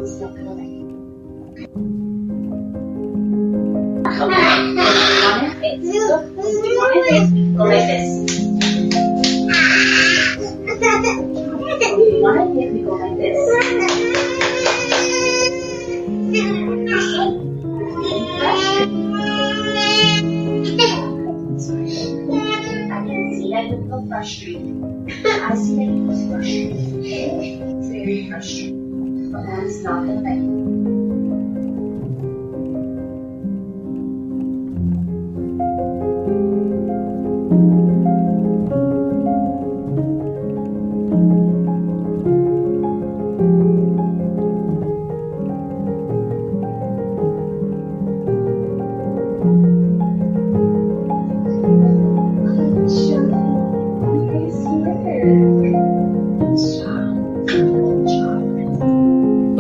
Stop for me. Go like this. One hit, we go like this. I can see that you feel frustrated. I see that you feel frustrated. It's very frustrating. But that's not the thing.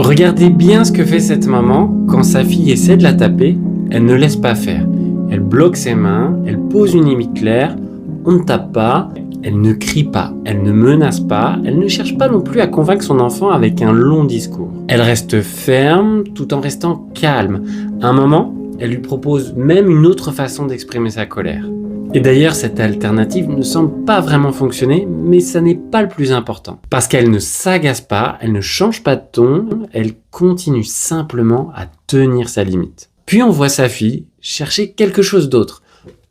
Regardez bien ce que fait cette maman quand sa fille essaie de la taper, elle ne laisse pas faire. Elle bloque ses mains, elle pose une limite claire, on ne tape pas, elle ne crie pas, elle ne menace pas, elle ne cherche pas non plus à convaincre son enfant avec un long discours. Elle reste ferme tout en restant calme. À un moment, elle lui propose même une autre façon d'exprimer sa colère. Et d'ailleurs, cette alternative ne semble pas vraiment fonctionner, mais ça n'est pas le plus important. Parce qu'elle ne s'agace pas, elle ne change pas de ton, elle continue simplement à tenir sa limite. Puis on voit sa fille chercher quelque chose d'autre.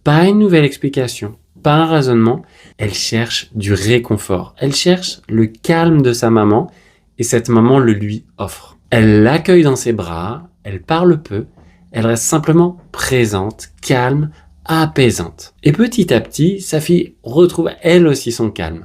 Pas une nouvelle explication, pas un raisonnement, elle cherche du réconfort. Elle cherche le calme de sa maman, et cette maman le lui offre. Elle l'accueille dans ses bras, elle parle peu, elle reste simplement présente, calme, apaisante. Et petit à petit, sa fille retrouve elle aussi son calme.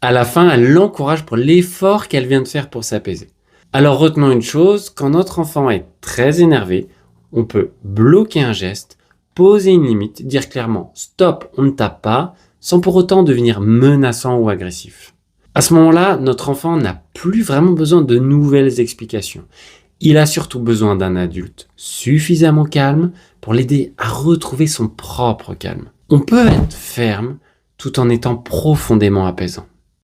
À la fin, elle l'encourage pour l'effort qu'elle vient de faire pour s'apaiser. Alors retenons une chose, quand notre enfant est très énervé, on peut bloquer un geste, poser une limite, dire clairement « stop, on ne tape pas », sans pour autant devenir menaçant ou agressif. À ce moment-là, notre enfant n'a plus vraiment besoin de nouvelles explications. Il a surtout besoin d'un adulte suffisamment calme pour l'aider à retrouver son propre calme. On peut être ferme tout en étant profondément apaisant.